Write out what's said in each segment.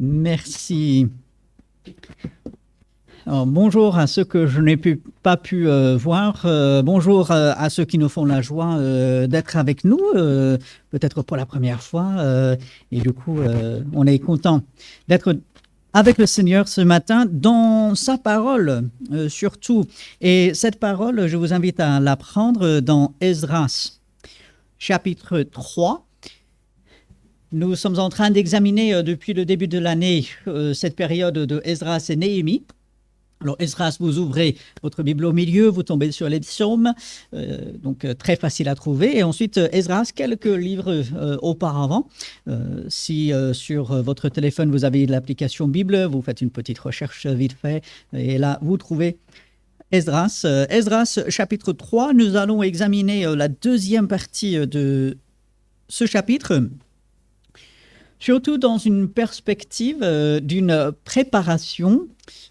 Merci. Alors, bonjour à ceux que je n'ai pas pu voir. Bonjour à ceux qui nous font la joie d'être avec nous, peut-être pour la première fois. Et du coup, on est content d'être avec le Seigneur ce matin dans sa parole, surtout. Et cette parole, je vous invite à la prendre dans Esdras, chapitre 3. Nous sommes en train d'examiner depuis le début de l'année cette période de Esdras et Néhémie. Alors, Esdras, vous ouvrez votre Bible au milieu, vous tombez sur les psaumes, donc très facile à trouver. Et ensuite, Esdras, quelques livres auparavant. Si sur votre téléphone, vous avez l'application Bible, vous faites une petite recherche vite fait, et là, vous trouvez Esdras. Esdras, chapitre 3, nous allons examiner la deuxième partie de ce chapitre, surtout dans une perspective d'une préparation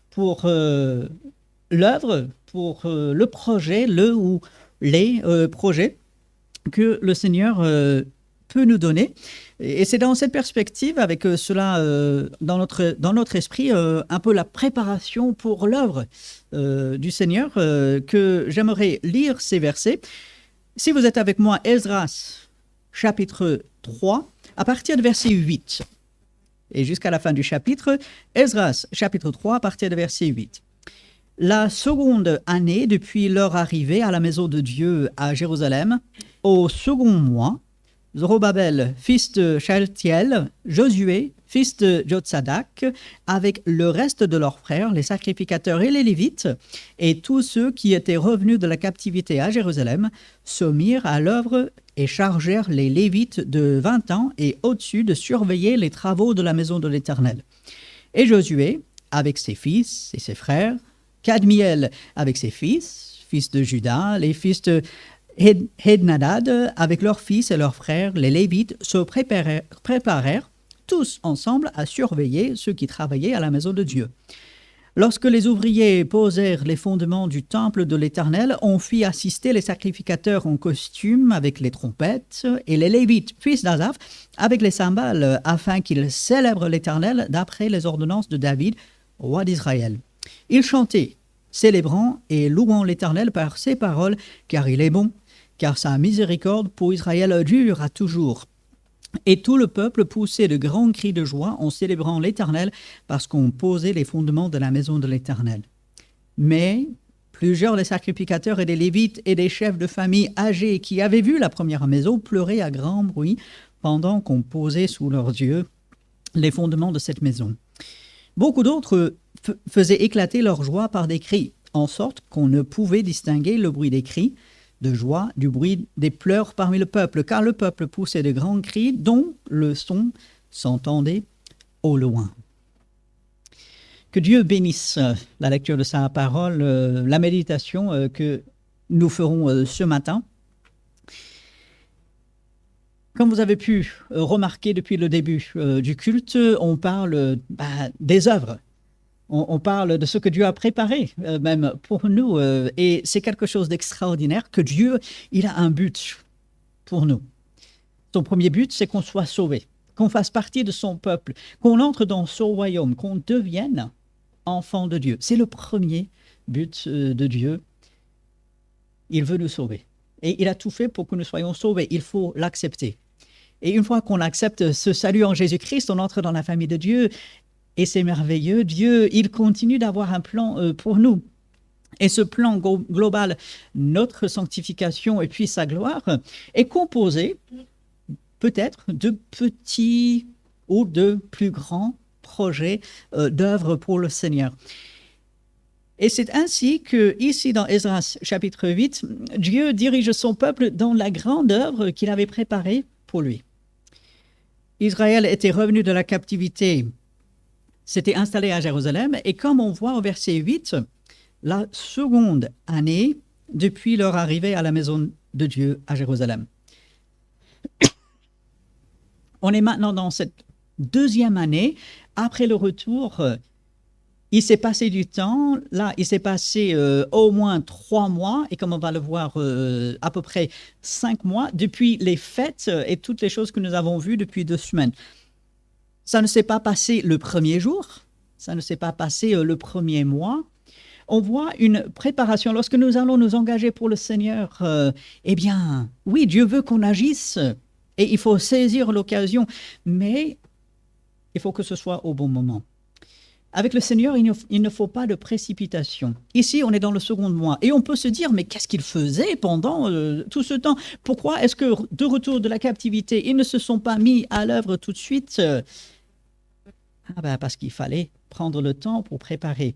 pour l'œuvre, pour le projet, le ou les projets que le Seigneur peut nous donner. Et c'est dans cette perspective, avec cela dans notre esprit, un peu la préparation pour l'œuvre du Seigneur, que j'aimerais lire ces versets. Si vous êtes avec moi, Esdras, chapitre 3, à partir de verset 8. Et jusqu'à la fin du chapitre, Esdras, chapitre 3, à partir de verset 8. La seconde année depuis leur arrivée à la maison de Dieu à Jérusalem, au second mois, Zorobabel, fils de Shealtiel, Josué, fils de Jotsadak, avec le reste de leurs frères, les sacrificateurs et les Lévites, et tous ceux qui étaient revenus de la captivité à Jérusalem, se mirent à l'œuvre et chargèrent les Lévites de 20 ans et au-dessus de surveiller les travaux de la maison de l'Éternel. Et Josué, avec ses fils et ses frères, Kadmiel avec ses fils de Juda, les fils de Hednadad, avec leurs fils et leurs frères, les Lévites, se préparèrent tous ensemble à surveiller ceux qui travaillaient à la maison de Dieu. Lorsque les ouvriers posèrent les fondements du temple de l'Éternel, on fit assister les sacrificateurs en costume avec les trompettes et les Lévites, fils d'Asaph, avec les cymbales, afin qu'ils célèbrent l'Éternel d'après les ordonnances de David, roi d'Israël. Ils chantaient, célébrant et louant l'Éternel par ses paroles, car il est bon, car sa miséricorde pour Israël dure à toujours. Et tout le peuple poussait de grands cris de joie en célébrant l'Éternel, parce qu'on posait les fondements de la maison de l'Éternel. Mais plusieurs des sacrificateurs et des Lévites et des chefs de famille âgés qui avaient vu la première maison pleuraient à grand bruit pendant qu'on posait sous leurs yeux les fondements de cette maison. Beaucoup d'autres faisaient éclater leur joie par des cris, en sorte qu'on ne pouvait distinguer le bruit des cris de joie du bruit des pleurs parmi le peuple, car le peuple poussait de grands cris dont le son s'entendait au loin. Que Dieu bénisse la lecture de sa parole, la méditation que nous ferons ce matin. Comme vous avez pu remarquer depuis le début du culte, on parle des œuvres. On parle de ce que Dieu a préparé, même pour nous. Et c'est quelque chose d'extraordinaire que Dieu, il a un but pour nous. Son premier but, c'est qu'on soit sauvés, qu'on fasse partie de son peuple, qu'on entre dans son royaume, qu'on devienne enfant de Dieu. C'est le premier but de Dieu. Il veut nous sauver. Et il a tout fait pour que nous soyons sauvés. Il faut l'accepter. Et une fois qu'on accepte ce salut en Jésus-Christ, on entre dans la famille de Dieu. Et c'est merveilleux. Dieu, il continue d'avoir un plan pour nous. Et ce plan global, notre sanctification et puis sa gloire, est composé peut-être de petits ou de plus grands projets d'œuvre pour le Seigneur. Et c'est ainsi que, ici dans Esdras chapitre 8, Dieu dirige son peuple dans la grande œuvre qu'il avait préparée pour lui. Israël était revenu de la captivité, s'était installé à Jérusalem, et comme on voit au verset 8, la seconde année depuis leur arrivée à la maison de Dieu à Jérusalem. On est maintenant dans cette deuxième année, après le retour. Il s'est passé du temps, là, il s'est passé au moins 3 mois, et comme on va le voir, à peu près 5 mois, depuis les fêtes et toutes les choses que nous avons vues depuis 2 semaines. Ça ne s'est pas passé le premier jour, ça ne s'est pas passé le premier mois. On voit une préparation. Lorsque nous allons nous engager pour le Seigneur, eh bien, oui, Dieu veut qu'on agisse et il faut saisir l'occasion, mais il faut que ce soit au bon moment. Avec le Seigneur, il ne faut pas de précipitation. Ici, on est dans le second mois et on peut se dire, mais qu'est-ce qu'ils faisaient pendant tout ce temps? Pourquoi est-ce que de retour de la captivité, ils ne se sont pas mis à l'œuvre tout de suite? Parce qu'il fallait prendre le temps pour préparer.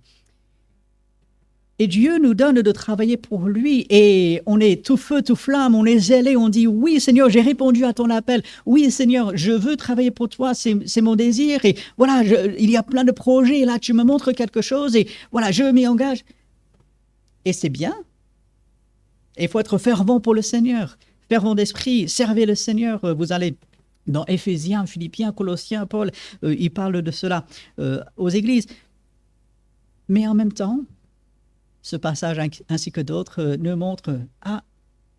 Et Dieu nous donne de travailler pour lui et on est tout feu, tout flamme, on est zélé, on dit oui Seigneur, j'ai répondu à ton appel, oui Seigneur, je veux travailler pour toi, c'est mon désir et voilà, il y a plein de projets et là tu me montres quelque chose et voilà, je m'y engage. Et c'est bien, il faut être fervent pour le Seigneur, fervent d'esprit, servez le Seigneur, vous allez dans Éphésiens, Philippiens, Colossiens, Paul, il parle de cela aux églises. Mais en même temps, ce passage ainsi que d'autres nous montrent,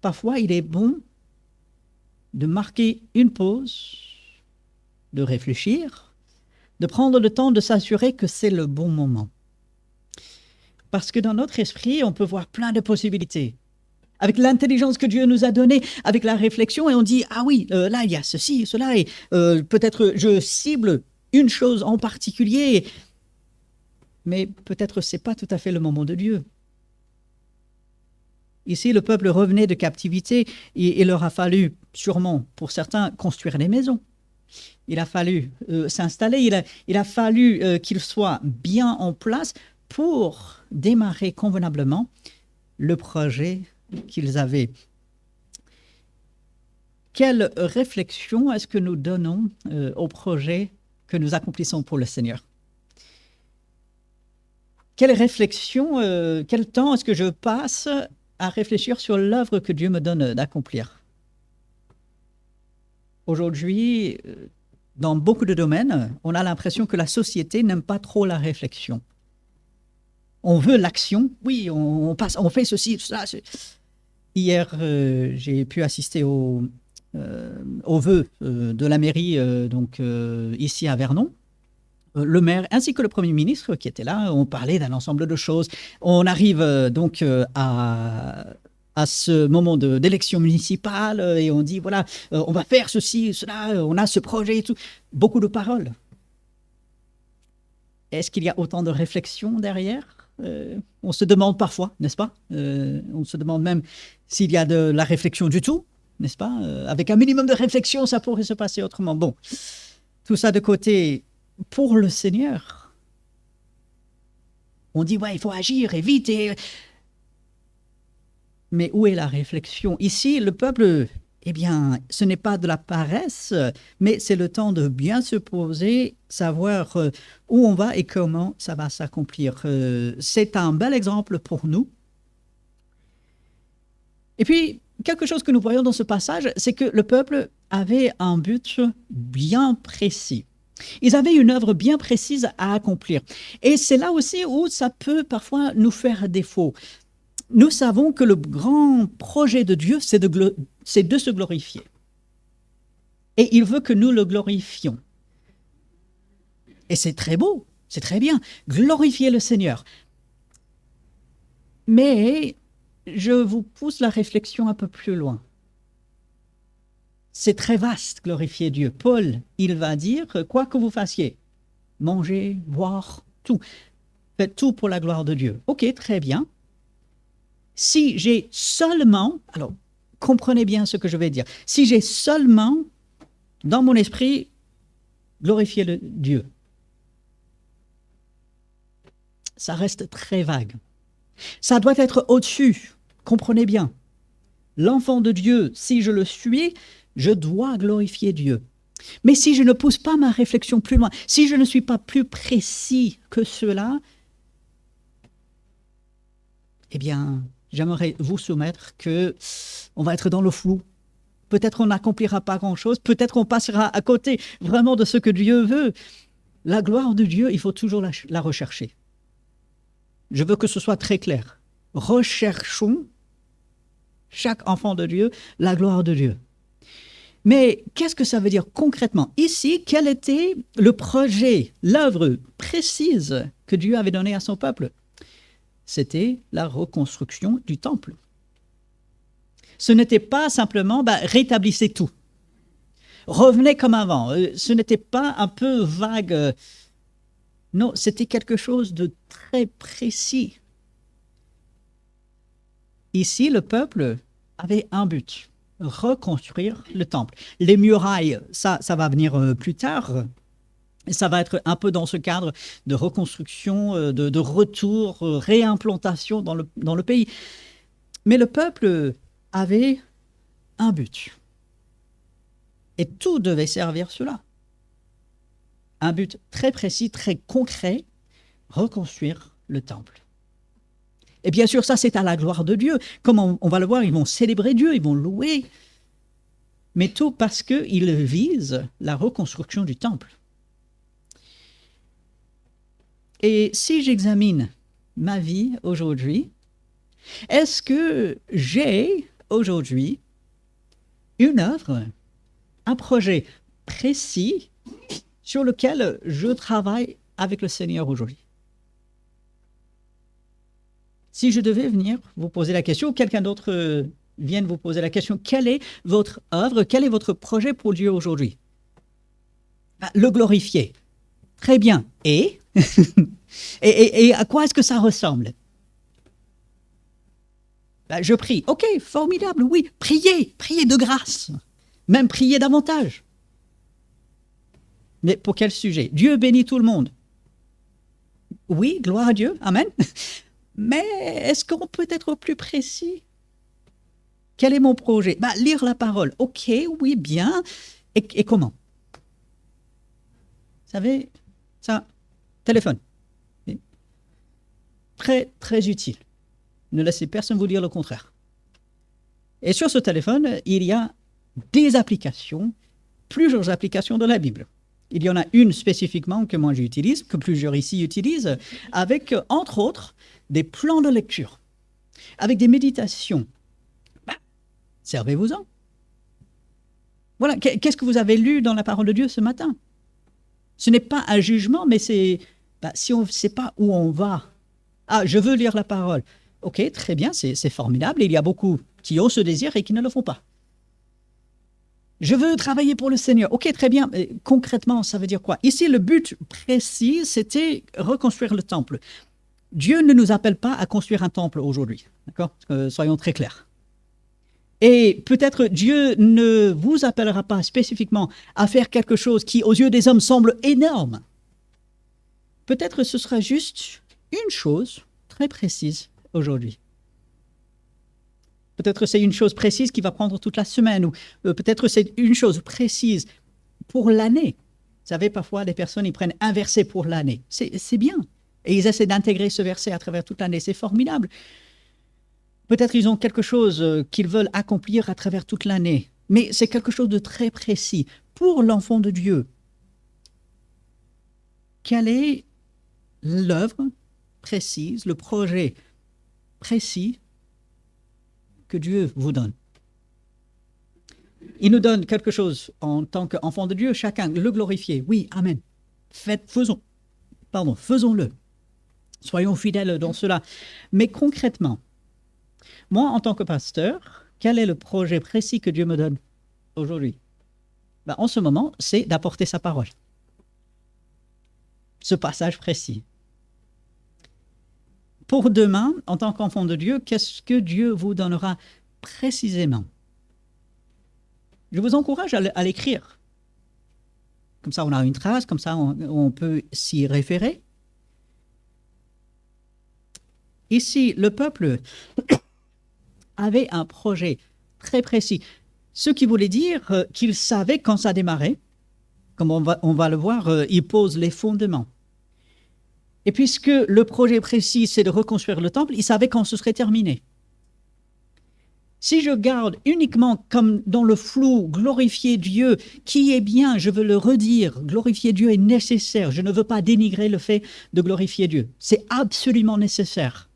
parfois il est bon de marquer une pause, de réfléchir, de prendre le temps de s'assurer que c'est le bon moment. Parce que dans notre esprit, on peut voir plein de possibilités. Avec l'intelligence que Dieu nous a donnée, avec la réflexion, et on dit, ah oui, là il y a ceci, cela, et peut-être je cible une chose en particulier, mais peut-être ce n'est pas tout à fait le moment de Dieu. Ici, le peuple revenait de captivité et il leur a fallu, sûrement pour certains, construire des maisons. Il a fallu s'installer, il a fallu qu'ils soient bien en place pour démarrer convenablement le projet qu'ils avaient. Quelle réflexion est-ce que nous donnons au projet que nous accomplissons pour le Seigneur? Quelle réflexion, quel temps est-ce que je passe à réfléchir sur l'œuvre que Dieu me donne d'accomplir? Aujourd'hui, dans beaucoup de domaines, on a l'impression que la société n'aime pas trop la réflexion. On veut l'action, oui, on fait ceci, cela. Hier, j'ai pu assister aux vœux de la mairie, ici à Vernon. Le maire ainsi que le Premier ministre qui était là, on parlait d'un ensemble de choses. On arrive à ce moment d'élection municipale et on dit, voilà, on va faire ceci, cela, on a ce projet et tout. Beaucoup de paroles. Est-ce qu'il y a autant de réflexion derrière? On se demande parfois, n'est-ce pas? On se demande même s'il y a de la réflexion du tout, n'est-ce pas? Avec un minimum de réflexion, ça pourrait se passer autrement. Bon, tout ça de côté. Pour le Seigneur, on dit, ouais, il faut agir et vite. Mais où est la réflexion? Ici, le peuple, eh bien, ce n'est pas de la paresse, mais c'est le temps de bien se poser, savoir où on va et comment ça va s'accomplir. C'est un bel exemple pour nous. Et puis, quelque chose que nous voyons dans ce passage, c'est que le peuple avait un but bien précis. Ils avaient une œuvre bien précise à accomplir. Et c'est là aussi où ça peut parfois nous faire défaut. Nous savons que le grand projet de Dieu, c'est de se glorifier. Et il veut que nous le glorifions. Et c'est très beau, c'est très bien, glorifier le Seigneur. Mais je vous pousse la réflexion un peu plus loin. C'est très vaste, glorifier Dieu. Paul, il va dire, quoi que vous fassiez, manger, boire, tout, faites tout pour la gloire de Dieu. Ok, très bien. Si j'ai seulement, alors comprenez bien ce que je vais dire, si j'ai seulement dans mon esprit glorifier Dieu, ça reste très vague. Ça doit être au-dessus, comprenez bien. L'enfant de Dieu, si je le suis, je dois glorifier Dieu. Mais si je ne pousse pas ma réflexion plus loin, si je ne suis pas plus précis que cela, eh bien, j'aimerais vous soumettre qu'on va être dans le flou. Peut-être on n'accomplira pas grand-chose, peut-être on passera à côté vraiment de ce que Dieu veut. La gloire de Dieu, il faut toujours la rechercher. Je veux que ce soit très clair. Recherchons, chaque enfant de Dieu, la gloire de Dieu. Mais qu'est-ce que ça veut dire concrètement? Ici, quel était le projet, l'œuvre précise que Dieu avait donnée à son peuple? C'était la reconstruction du temple. Ce n'était pas simplement rétablissez tout. Revenez comme avant. Ce n'était pas un peu vague. Non, c'était quelque chose de très précis. Ici, le peuple avait un but, reconstruire le temple. Les murailles, ça va venir plus tard. Ça va être un peu dans ce cadre de reconstruction, de retour, réimplantation dans le pays. Mais le peuple avait un but. Et tout devait servir cela. Un but très précis, très concret, reconstruire le temple. Et bien sûr, ça, c'est à la gloire de Dieu. Comme on va le voir, ils vont célébrer Dieu, ils vont louer. Mais tout parce qu'ils visent la reconstruction du temple. Et si j'examine ma vie aujourd'hui, est-ce que j'ai aujourd'hui une œuvre, un projet précis sur lequel je travaille avec le Seigneur aujourd'hui? Si je devais venir vous poser la question, ou quelqu'un d'autre vienne vous poser la question, quelle est votre œuvre, quel est votre projet pour Dieu aujourd'hui? Le glorifier. Très bien. Et et à quoi est-ce que ça ressemble? Je prie. Ok, formidable, oui. Priez de grâce. Même priez davantage. Mais pour quel sujet? Dieu bénit tout le monde. Oui, gloire à Dieu, amen. Mais est-ce qu'on peut être plus précis? Quel est mon projet? Lire la parole. Ok, oui, bien. Et comment? Vous savez, ça, téléphone. Très, très utile. Ne laissez personne vous dire le contraire. Et sur ce téléphone, il y a des applications, plusieurs applications de la Bible. Il y en a une spécifiquement que moi j'utilise, que plusieurs ici utilisent, avec, entre autres, des plans de lecture, avec des méditations. Servez-vous-en. Voilà, qu'est-ce que vous avez lu dans la parole de Dieu ce matin? Ce n'est pas un jugement, mais c'est, si on ne sait pas où on va, je veux lire la parole. Ok, très bien, c'est formidable. Il y a beaucoup qui ont ce désir et qui ne le font pas. Je veux travailler pour le Seigneur. Ok, très bien. Mais concrètement, ça veut dire quoi? Ici, le but précis, c'était reconstruire le temple. Dieu ne nous appelle pas à construire un temple aujourd'hui. D'accord? Soyons très clairs. Et peut-être Dieu ne vous appellera pas spécifiquement à faire quelque chose qui, aux yeux des hommes, semble énorme. Peut-être ce sera juste une chose très précise aujourd'hui. Peut-être c'est une chose précise qui va prendre toute la semaine, ou peut-être c'est une chose précise pour l'année. Vous savez, parfois, les personnes, ils prennent un verset pour l'année. C'est bien. Et ils essaient d'intégrer ce verset à travers toute l'année. C'est formidable. Peut-être ils ont quelque chose qu'ils veulent accomplir à travers toute l'année. Mais c'est quelque chose de très précis. Pour l'enfant de Dieu, quelle est l'œuvre précise, le projet précis que Dieu vous donne? Il nous donne quelque chose en tant qu'enfant de Dieu, chacun, le glorifier. Oui, amen. Faisons-le. Soyons fidèles dans cela. Mais concrètement, moi, en tant que pasteur, quel est le projet précis que Dieu me donne aujourd'hui? En ce moment, c'est d'apporter sa parole. Ce passage précis. Pour demain, en tant qu'enfant de Dieu, qu'est-ce que Dieu vous donnera précisément? Je vous encourage à l'écrire. Comme ça, on a une trace, comme ça, on peut s'y référer. Ici, le peuple avait un projet très précis. Ce qui voulait dire qu'il savait quand ça démarrait. Comme on va le voir, il pose les fondements. Et puisque le projet précis, c'est de reconstruire le temple, il savait quand ce serait terminé. Si je garde uniquement comme dans le flou, glorifier Dieu, qui est bien, je veux le redire, glorifier Dieu est nécessaire. Je ne veux pas dénigrer le fait de glorifier Dieu. C'est absolument nécessaire.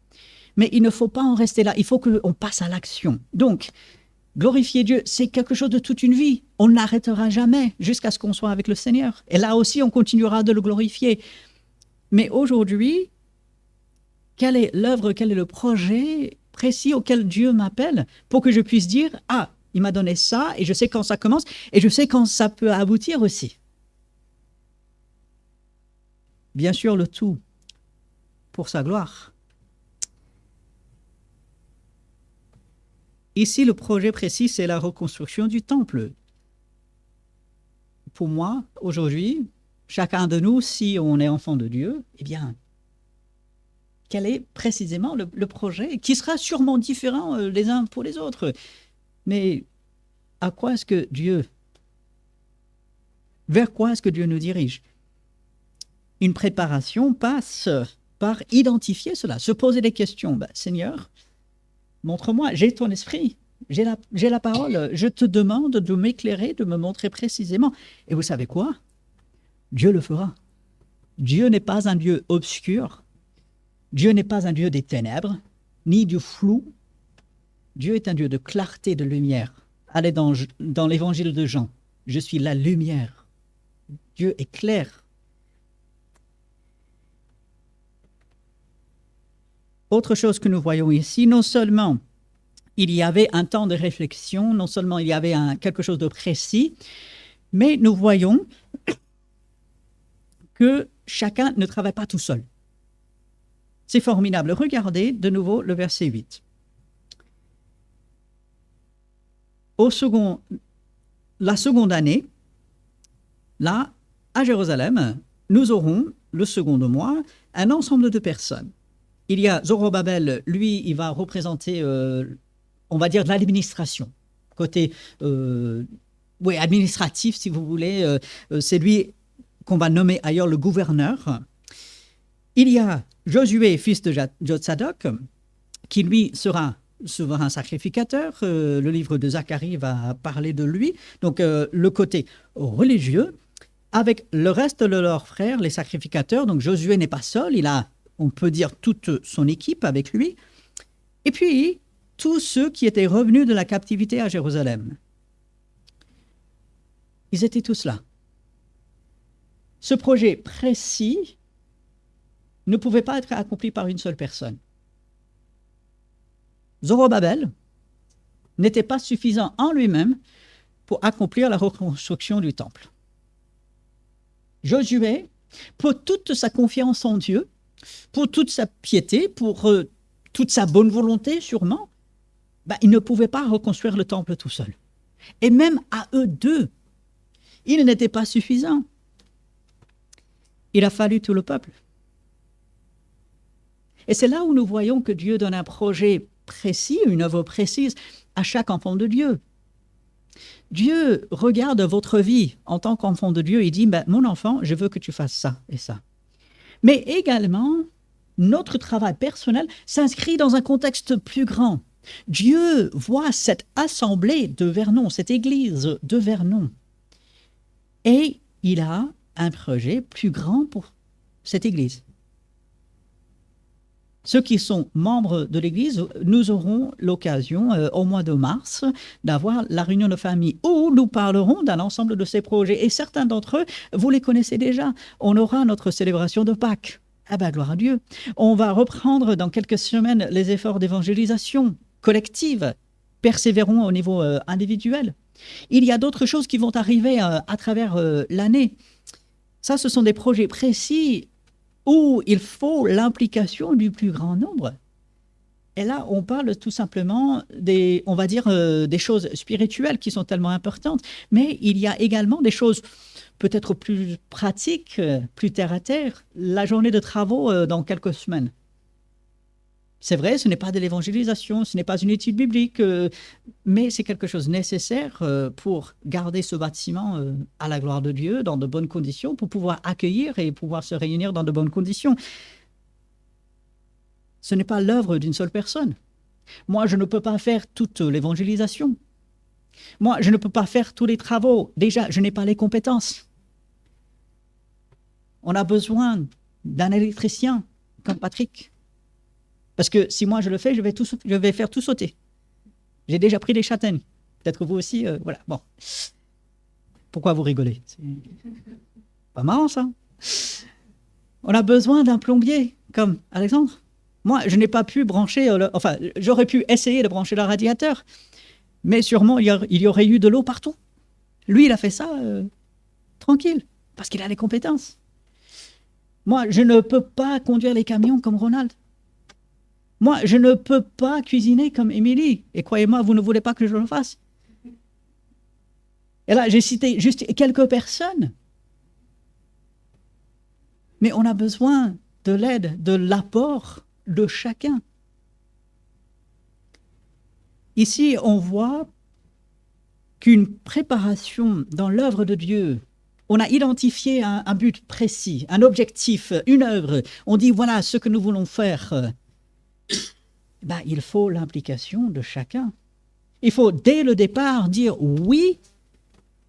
Mais il ne faut pas en rester là, il faut qu'on passe à l'action. Donc, Glorifier Dieu, c'est quelque chose de toute une vie. On n'arrêtera jamais jusqu'à ce qu'on soit avec le Seigneur. Et là aussi, on continuera de le glorifier. Mais aujourd'hui, quelle est l'œuvre, quel est le projet précis auquel Dieu m'appelle pour que je puisse dire « Ah, il m'a donné ça et je sais quand ça commence et je sais quand ça peut aboutir aussi. » Bien sûr, le tout pour sa gloire. Ici, le projet précis, c'est la reconstruction du temple. Pour moi, aujourd'hui, chacun de nous, si on est enfant de Dieu, eh bien, quel est précisément le projet qui sera sûrement différent les uns pour les autres. Mais à quoi est-ce que Dieu, vers quoi est-ce que Dieu nous dirige? Une préparation passe par identifier cela, se poser des questions. Seigneur, montre-moi, j'ai ton esprit, j'ai la parole, je te demande de m'éclairer, de me montrer précisément. Et vous savez quoi? Dieu le fera. Dieu n'est pas un Dieu obscur, Dieu n'est pas un Dieu des ténèbres, ni du flou. Dieu est un Dieu de clarté, de lumière. Allez dans l'évangile de Jean, je suis la lumière. Dieu est clair. Autre chose que nous voyons ici, non seulement il y avait un temps de réflexion, non seulement il y avait quelque chose de précis, mais nous voyons que chacun ne travaille pas tout seul. C'est formidable. Regardez de nouveau le verset 8. La seconde année, là, à Jérusalem, nous aurons, le second mois, un ensemble de personnes. Il y a Zorobabel, lui, il va représenter, on va dire, de l'administration. Côté administratif, si vous voulez, c'est lui qu'on va nommer ailleurs le gouverneur. Il y a Josué, fils de Jotsadok, qui lui sera souverain sacrificateur. Le livre de Zacharie va parler de lui. Donc, le côté religieux, avec le reste de leurs frères, les sacrificateurs. Donc, Josué n'est pas seul, il a, on peut dire, toute son équipe avec lui. Et puis, tous ceux qui étaient revenus de la captivité à Jérusalem. Ils étaient tous là. Ce projet précis ne pouvait pas être accompli par une seule personne. Zorobabel n'était pas suffisant en lui-même pour accomplir la reconstruction du temple. Josué, pour toute sa confiance en Dieu, pour toute sa piété, pour toute sa bonne volonté sûrement, il ne pouvait pas reconstruire le temple tout seul. Et même à eux deux, il n'était pas suffisant. Il a fallu tout le peuple. Et c'est là où nous voyons que Dieu donne un projet précis, une œuvre précise à chaque enfant de Dieu. Dieu regarde votre vie en tant qu'enfant de Dieu et dit « Mon enfant, je veux que tu fasses ça et ça ». Mais également, notre travail personnel s'inscrit dans un contexte plus grand. Dieu voit cette assemblée de Vernon, cette église de Vernon. Et il a un projet plus grand pour cette église. Ceux qui sont membres de l'Église, nous aurons l'occasion au mois de mars d'avoir la réunion de famille où nous parlerons d'un ensemble de ces projets. Et certains d'entre eux, vous les connaissez déjà. On aura notre célébration de Pâques. Ah ben, gloire à Dieu. On va reprendre dans quelques semaines les efforts d'évangélisation collective. Persévérons au niveau individuel. Il y a d'autres choses qui vont arriver à travers l'année. Ça, ce sont des projets précis où il faut l'implication du plus grand nombre. Et là, on parle tout simplement des choses spirituelles qui sont tellement importantes, mais il y a également des choses peut-être plus pratiques, plus terre-à-terre. La journée de travaux dans quelques semaines. C'est vrai, ce n'est pas de l'évangélisation, ce n'est pas une étude biblique, mais c'est quelque chose de nécessaire pour garder ce bâtiment à la gloire de Dieu, dans de bonnes conditions, pour pouvoir accueillir et pouvoir se réunir dans de bonnes conditions. Ce n'est pas l'œuvre d'une seule personne. Moi, je ne peux pas faire toute l'évangélisation. Moi, je ne peux pas faire tous les travaux. Déjà, je n'ai pas les compétences. On a besoin d'un électricien comme Patrick. Parce que si moi je le fais, je vais faire tout sauter. J'ai déjà pris des châtaignes. Peut-être vous aussi, voilà. Bon. Pourquoi vous rigolez? C'est pas marrant, ça. On a besoin d'un plombier, comme Alexandre. Moi, je n'ai pas pu brancher, enfin, j'aurais pu essayer de brancher le radiateur, mais sûrement, il y aurait eu de l'eau partout. Lui, il a fait ça tranquille, parce qu'il a les compétences. Moi, je ne peux pas conduire les camions comme Ronald. Moi, je ne peux pas cuisiner comme Émilie. Et croyez-moi, vous ne voulez pas que je le fasse. Et là, j'ai cité juste quelques personnes. Mais on a besoin de l'aide, de l'apport de chacun. Ici, on voit qu'une préparation dans l'œuvre de Dieu, on a identifié un but précis, un objectif, une œuvre. On dit, voilà ce que nous voulons faire. Ben, il faut l'implication de chacun. Il faut, dès le départ, dire oui,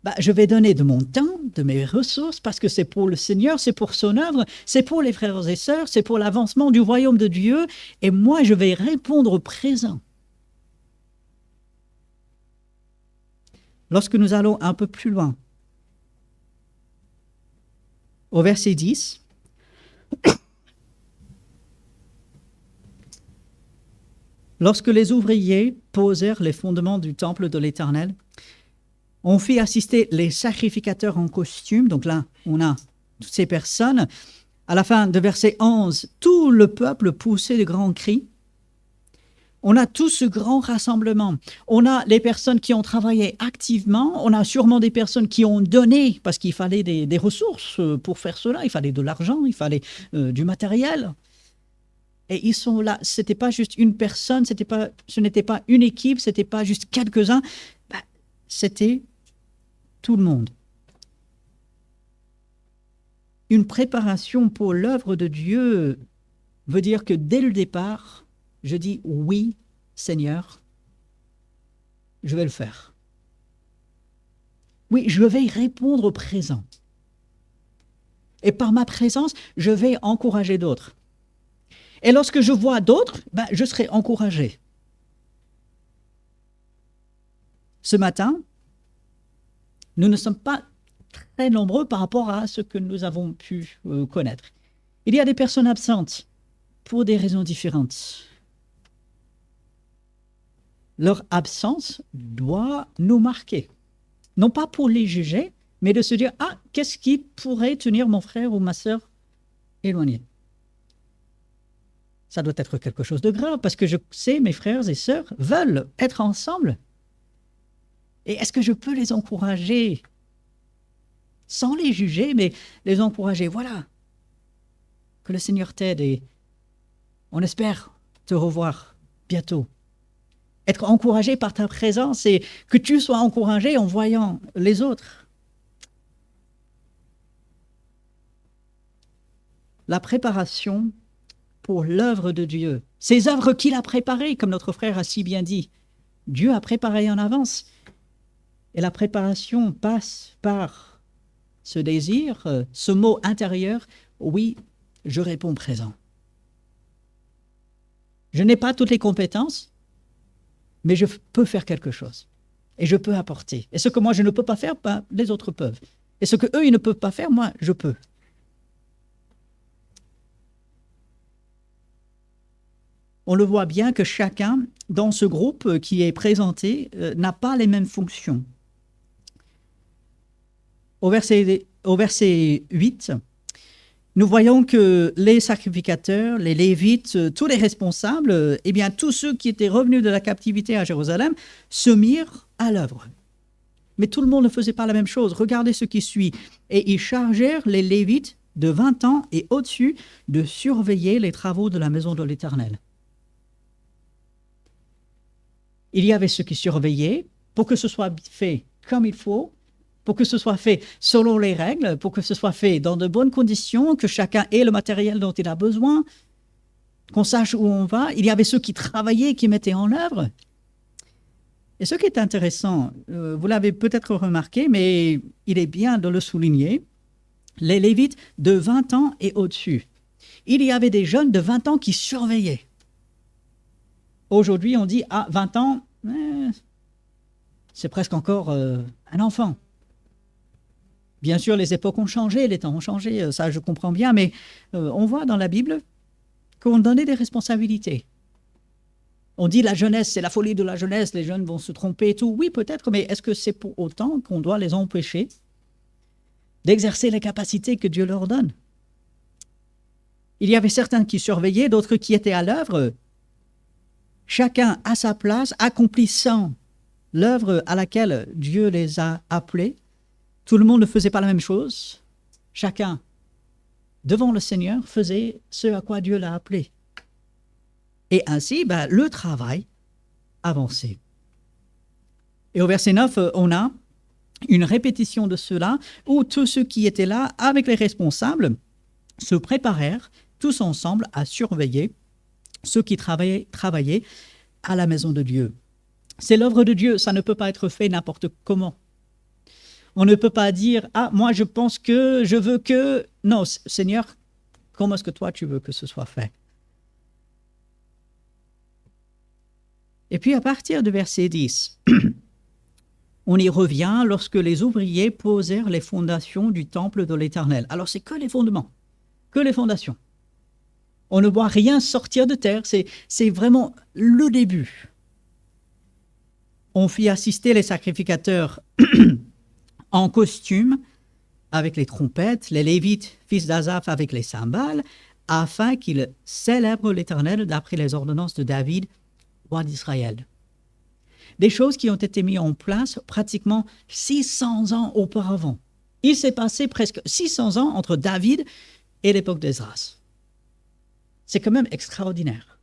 ben, je vais donner de mon temps, de mes ressources, parce que c'est pour le Seigneur, c'est pour son œuvre, c'est pour les frères et sœurs, c'est pour l'avancement du royaume de Dieu, et moi, je vais répondre présent. Lorsque nous allons un peu plus loin, au verset 10, lorsque les ouvriers posèrent les fondements du temple de l'Éternel, on fit assister les sacrificateurs en costume. Donc là, on a toutes ces personnes. À la fin de verset 11, tout le peuple poussait de grands cris. On a tout ce grand rassemblement. On a les personnes qui ont travaillé activement. On a sûrement des personnes qui ont donné, parce qu'il fallait des ressources pour faire cela. Il fallait de l'argent, il fallait du matériel. Et ils sont là. Ce n'était pas juste une personne, ce n'était pas une équipe, ce n'était pas juste quelques-uns. Ben, c'était tout le monde. Une préparation pour l'œuvre de Dieu veut dire que dès le départ, je dis oui, Seigneur, je vais le faire. Oui, je vais y répondre présent. Et par ma présence, je vais encourager d'autres. Et lorsque je vois d'autres, ben, je serai encouragé. Ce matin, nous ne sommes pas très nombreux par rapport à ce que nous avons pu connaître. Il y a des personnes absentes pour des raisons différentes. Leur absence doit nous marquer. Non pas pour les juger, mais de se dire « Ah, qu'est-ce qui pourrait tenir mon frère ou ma sœur éloigné ?» Ça doit être quelque chose de grave, parce que je sais, mes frères et sœurs veulent être ensemble. Et est-ce que je peux les encourager sans les juger, mais les encourager? Voilà, que le Seigneur t'aide et on espère te revoir bientôt. Être encouragé par ta présence et que tu sois encouragé en voyant les autres. La préparation pour l'œuvre de Dieu, ces œuvres qu'il a préparées, comme notre frère a si bien dit, Dieu a préparé en avance. Et la préparation passe par ce désir, ce mot intérieur, oui, je réponds présent. Je n'ai pas toutes les compétences, mais je peux faire quelque chose. Et je peux apporter. Et ce que moi je ne peux pas faire, ben, les autres peuvent. Et ce que eux ils ne peuvent pas faire, moi je peux. On le voit bien que chacun dans ce groupe qui est présenté n'a pas les mêmes fonctions. Au verset 8, nous voyons que les sacrificateurs, les Lévites, tous les responsables, eh bien tous ceux qui étaient revenus de la captivité à Jérusalem se mirent à l'œuvre. Mais tout le monde ne faisait pas la même chose. Regardez ce qui suit. Et ils chargèrent les Lévites de 20 ans et au-dessus de surveiller les travaux de la maison de l'Éternel. Il y avait ceux qui surveillaient pour que ce soit fait comme il faut, pour que ce soit fait selon les règles, pour que ce soit fait dans de bonnes conditions, que chacun ait le matériel dont il a besoin, qu'on sache où on va. Il y avait ceux qui travaillaient, qui mettaient en œuvre. Et ce qui est intéressant, vous l'avez peut-être remarqué, mais il est bien de le souligner, les Lévites de 20 ans et au-dessus. Il y avait des jeunes de 20 ans qui surveillaient. Aujourd'hui, on dit, 20 ans, c'est presque encore un enfant. Bien sûr, les époques ont changé, les temps ont changé, ça je comprends bien, mais on voit dans la Bible qu'on donnait des responsabilités. On dit la jeunesse, c'est la folie de la jeunesse, les jeunes vont se tromper et tout. Oui, peut-être, mais est-ce que c'est pour autant qu'on doit les empêcher d'exercer les capacités que Dieu leur donne? Il y avait certains qui surveillaient, d'autres qui étaient à l'œuvre, chacun à sa place, accomplissant l'œuvre à laquelle Dieu les a appelés. Tout le monde ne faisait pas la même chose. Chacun, devant le Seigneur, faisait ce à quoi Dieu l'a appelé. Et ainsi, le travail avançait. Et au verset 9, on a une répétition de cela, où tous ceux qui étaient là, avec les responsables, se préparèrent tous ensemble à surveiller ceux qui travaillaient à la maison de Dieu. C'est l'œuvre de Dieu, ça ne peut pas être fait n'importe comment. On ne peut pas dire « Ah, moi je pense que, je veux que… » Non, Seigneur, comment est-ce que toi tu veux que ce soit fait? Et puis à partir du verset 10, on y revient lorsque les ouvriers posèrent les fondations du temple de l'Éternel. Alors c'est que les fondements, que les fondations. On ne voit rien sortir de terre, c'est vraiment le début. On fit assister les sacrificateurs en costume, avec les trompettes, les Lévites, fils d'Asaph, avec les cymbales, afin qu'ils célèbrent l'Éternel d'après les ordonnances de David, roi d'Israël. Des choses qui ont été mises en place pratiquement 600 ans auparavant. Il s'est passé presque 600 ans entre David et l'époque d'Esdras. C'est quand même extraordinaire.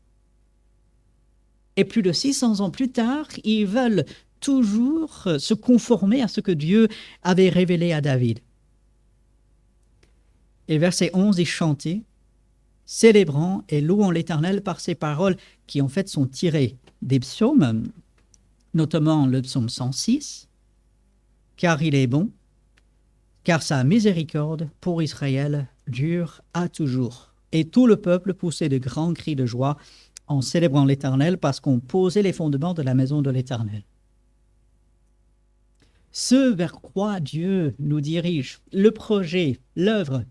Et plus de 600 ans plus tard, ils veulent toujours se conformer à ce que Dieu avait révélé à David. Et verset 11, ils chantaient, célébrant et louant l'Éternel par ces paroles qui en fait sont tirées des psaumes, notamment le psaume 106, « Car il est bon, car sa miséricorde pour Israël dure à toujours. » Et tout le peuple poussait de grands cris de joie en célébrant l'Éternel parce qu'on posait les fondements de la maison de l'Éternel. Ce vers quoi Dieu nous dirige, le projet, l'œuvre,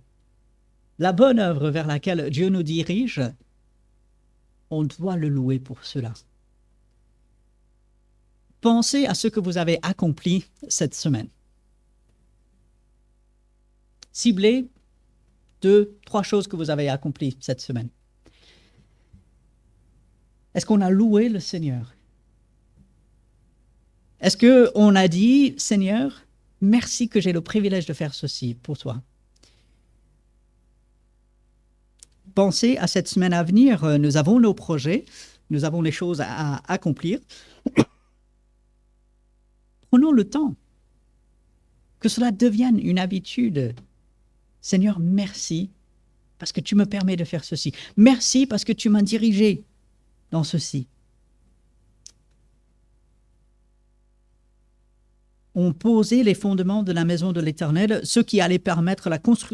la bonne œuvre vers laquelle Dieu nous dirige, on doit le louer pour cela. Pensez à ce que vous avez accompli cette semaine. Ciblez 2, 3 choses que vous avez accomplies cette semaine. Est-ce qu'on a loué le Seigneur? Est-ce qu'on a dit, Seigneur, merci que j'ai le privilège de faire ceci pour toi? Pensez à cette semaine à venir. Nous avons nos projets, nous avons les choses à accomplir. Prenons le temps que cela devienne une habitude. Seigneur, merci parce que tu me permets de faire ceci. Merci parce que tu m'as dirigé dans ceci. On posait les fondements de la maison de l'Éternel, ce qui allait permettre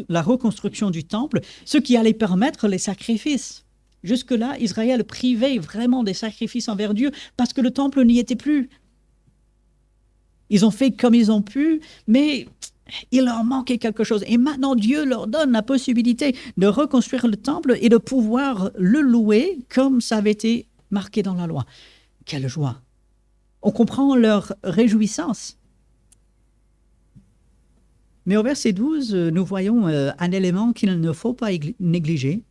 la reconstruction du temple, ce qui allait permettre les sacrifices. Jusque-là, Israël privait vraiment des sacrifices envers Dieu parce que le temple n'y était plus. Ils ont fait comme ils ont pu, mais il leur manquait quelque chose. Et maintenant, Dieu leur donne la possibilité de reconstruire le temple et de pouvoir le louer comme ça avait été marqué dans la loi. Quelle joie! On comprend leur réjouissance. Mais au verset 12, nous voyons un élément qu'il ne faut pas négliger.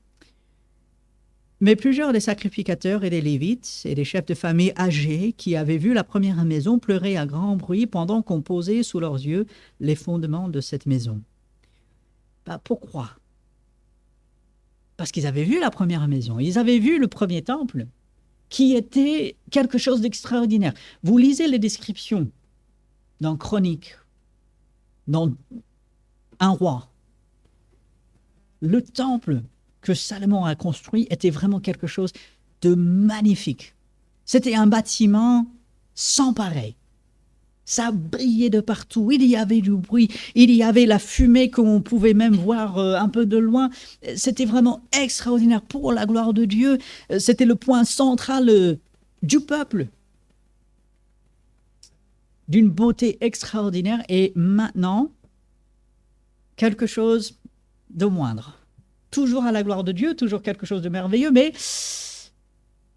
Mais plusieurs des sacrificateurs et des Lévites et des chefs de famille âgés qui avaient vu la première maison pleuraient à grand bruit pendant qu'on posait sous leurs yeux les fondements de cette maison. Pourquoi? Parce qu'ils avaient vu la première maison, ils avaient vu le premier temple, qui était quelque chose d'extraordinaire. Vous lisez les descriptions dans Chroniques, dans un roi. Le temple que Salomon a construit était vraiment quelque chose de magnifique. C'était un bâtiment sans pareil. Ça brillait de partout, il y avait du bruit, il y avait la fumée qu'on pouvait même voir un peu de loin. C'était vraiment extraordinaire pour la gloire de Dieu. C'était le point central du peuple. d'une beauté extraordinaire, et maintenant, quelque chose de moindre. Toujours à la gloire de Dieu, toujours quelque chose de merveilleux, mais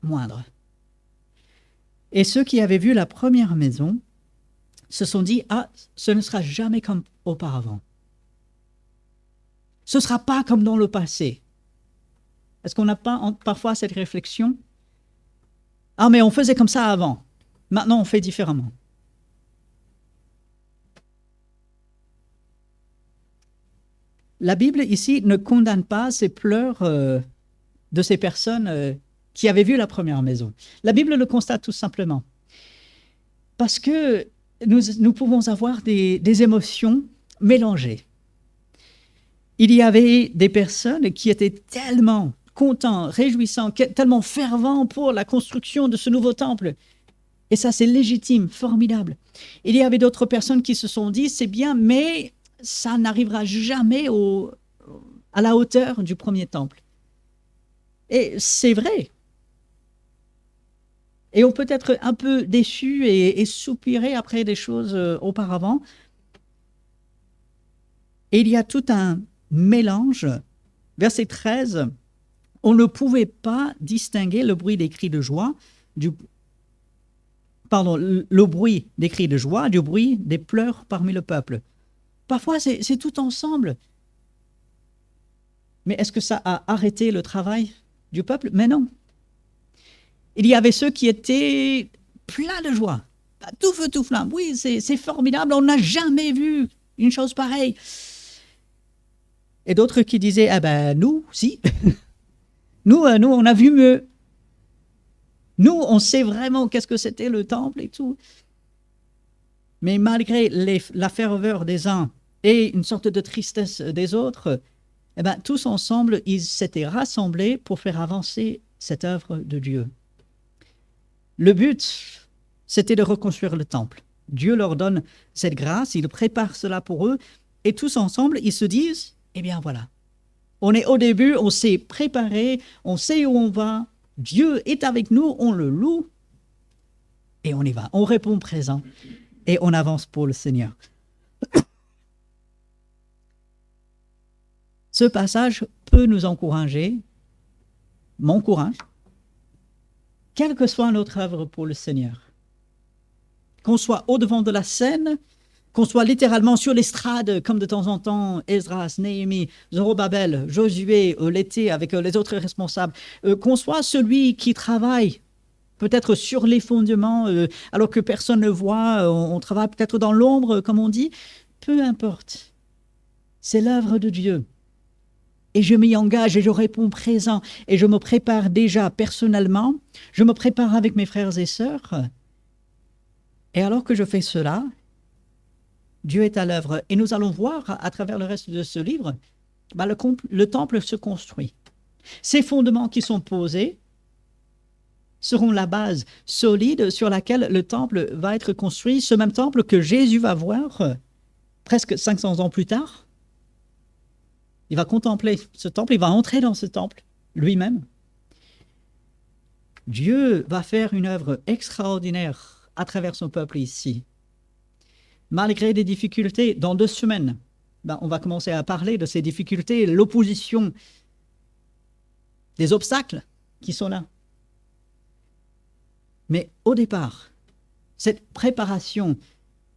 moindre. Et ceux qui avaient vu la première maison se sont dit, ah, ce ne sera jamais comme auparavant. Ce ne sera pas comme dans le passé. Est-ce qu'on n'a pas parfois cette réflexion? Ah, mais on faisait comme ça avant. Maintenant, on fait différemment. La Bible, ici, ne condamne pas ces pleurs de ces personnes qui avaient vu la première maison. La Bible le constate tout simplement. Parce que nous pouvons avoir des émotions mélangées. Il y avait des personnes qui étaient tellement contents, réjouissants, tellement fervents pour la construction de ce nouveau temple. Et ça, c'est légitime, formidable. Il y avait d'autres personnes qui se sont dit, c'est bien, mais ça n'arrivera jamais à la hauteur du premier temple. Et c'est vrai. Et on peut être un peu déçu et soupirer après des choses auparavant. Et il y a tout un mélange. Verset 13, on ne pouvait pas distinguer le bruit des cris de joie le bruit des cris de joie du bruit des pleurs parmi le peuple. Parfois, c'est tout ensemble. Mais est-ce que ça a arrêté le travail du peuple? Mais non. Il y avait ceux qui étaient pleins de joie. Tout feu, tout flamme. Oui, c'est formidable. On n'a jamais vu une chose pareille. Et d'autres qui disaient, ah ben nous, si. nous, on a vu mieux. Nous, on sait vraiment qu'est-ce que c'était le temple et tout. Mais malgré la ferveur des uns et une sorte de tristesse des autres, eh ben, tous ensemble, ils s'étaient rassemblés pour faire avancer cette œuvre de Dieu. Le but, c'était de reconstruire le temple. Dieu leur donne cette grâce, il prépare cela pour eux, et tous ensemble, ils se disent, eh bien voilà, on est au début, on s'est préparé, on sait où on va, Dieu est avec nous, on le loue, et on y va, on répond présent, et on avance pour le Seigneur. Ce passage peut nous encourager, m'encourage, quelle que soit notre œuvre pour le Seigneur. Qu'on soit au-devant de la scène, qu'on soit littéralement sur l'estrade, comme de temps en temps, Esdras, Néhémie, Zorobabel, Josué, l'été avec les autres responsables, qu'on soit celui qui travaille peut-être sur les fondements, alors que personne ne voit, on travaille peut-être dans l'ombre, comme on dit, peu importe. C'est l'œuvre de Dieu. Et je m'y engage et je réponds présent et je me prépare déjà personnellement, je me prépare avec mes frères et sœurs. Et alors que je fais cela, Dieu est à l'œuvre. Et nous allons voir à travers le reste de ce livre, le temple se construit. Ces fondements qui sont posés seront la base solide sur laquelle le temple va être construit, ce même temple que Jésus va voir presque 500 ans plus tard. Il va contempler ce temple, il va entrer dans ce temple lui-même. Dieu va faire une œuvre extraordinaire à travers son peuple ici. Malgré des difficultés, dans 2 semaines, on va commencer à parler de ces difficultés, l'opposition, des obstacles qui sont là. Mais au départ, cette préparation,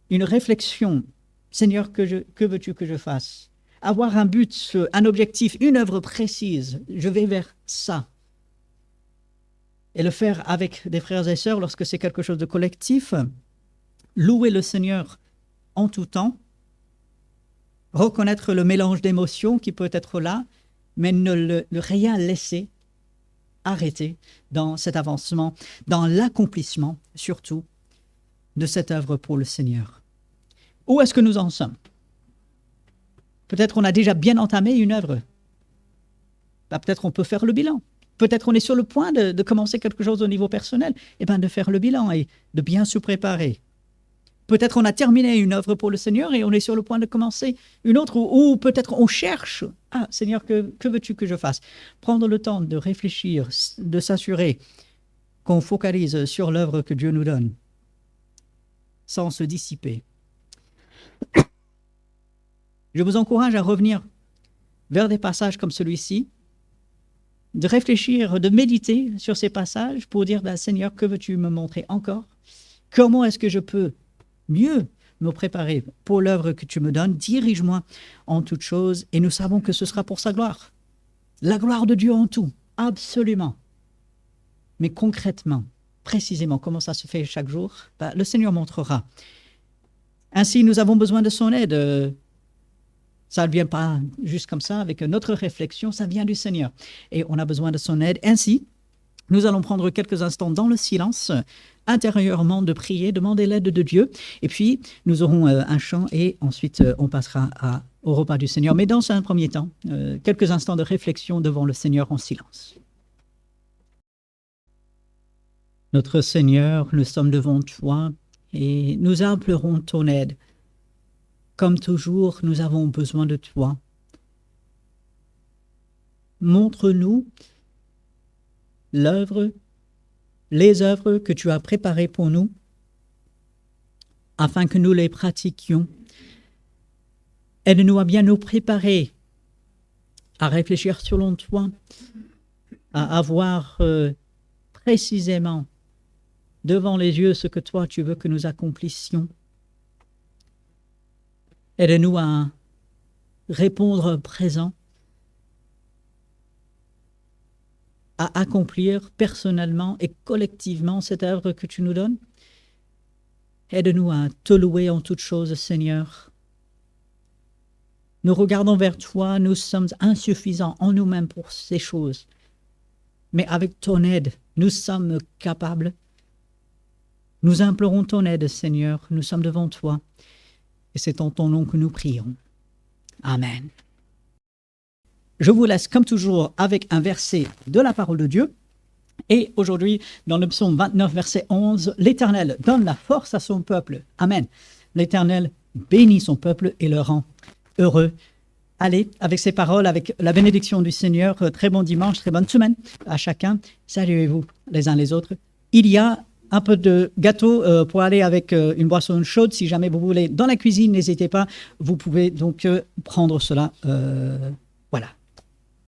une réflexion, Seigneur, que veux-tu que je fasse? Avoir un but, un objectif, une œuvre précise, je vais vers ça. Et le faire avec des frères et sœurs lorsque c'est quelque chose de collectif, louer le Seigneur en tout temps, reconnaître le mélange d'émotions qui peut être là, mais ne rien laisser arrêter dans cet avancement, dans l'accomplissement surtout de cette œuvre pour le Seigneur. Où est-ce que nous en sommes? Peut-être on a déjà bien entamé une œuvre. Peut-être on peut faire le bilan. Peut-être on est sur le point de commencer quelque chose au niveau personnel. De faire le bilan et de bien se préparer. Peut-être on a terminé une œuvre pour le Seigneur et on est sur le point de commencer une autre. Ou peut-être on cherche. Ah, Seigneur, que veux-tu que je fasse? Prendre le temps de réfléchir, de s'assurer qu'on focalise sur l'œuvre que Dieu nous donne. sans se dissiper. Je vous encourage à revenir vers des passages comme celui-ci, de réfléchir, de méditer sur ces passages pour dire, Seigneur, que veux-tu me montrer encore? Comment est-ce que je peux mieux me préparer pour l'œuvre que tu me donnes? Dirige-moi en toutes choses, et nous savons que ce sera pour sa gloire. La gloire de Dieu en tout, absolument. Mais concrètement, précisément, comment ça se fait chaque jour? Le Seigneur montrera. Ainsi, nous avons besoin de son aide. Ça ne vient pas juste comme ça, avec notre réflexion, ça vient du Seigneur. Et on a besoin de son aide. Ainsi, nous allons prendre quelques instants dans le silence, intérieurement de prier, demander l'aide de Dieu. Et puis, nous aurons un chant et ensuite, on passera au repas du Seigneur. Mais dans un premier temps, quelques instants de réflexion devant le Seigneur en silence. Notre Seigneur, nous sommes devant toi et nous implorons ton aide. Comme toujours, nous avons besoin de toi. Montre-nous les œuvres que tu as préparées pour nous, afin que nous les pratiquions. Aide-nous à bien nous préparer, à réfléchir selon toi, à avoir précisément devant les yeux ce que toi tu veux que nous accomplissions. Aide-nous à répondre présent, à accomplir personnellement et collectivement cette œuvre que tu nous donnes. Aide-nous à te louer en toutes choses, Seigneur. Nous regardons vers toi, nous sommes insuffisants en nous-mêmes pour ces choses. Mais avec ton aide, nous sommes capables. Nous implorons ton aide, Seigneur. Nous sommes devant toi. Et c'est en ton nom que nous prions. Amen. Je vous laisse comme toujours avec un verset de la parole de Dieu. Et aujourd'hui, dans le psaume 29, verset 11, l'Éternel donne la force à son peuple. Amen. L'Éternel bénit son peuple et le rend heureux. Allez, avec ces paroles, avec la bénédiction du Seigneur, très bon dimanche, très bonne semaine à chacun. Saluez-vous les uns les autres. Il y a un peu de gâteau pour aller avec une boisson chaude. Si jamais vous voulez dans la cuisine, n'hésitez pas. Vous pouvez donc prendre cela. Voilà.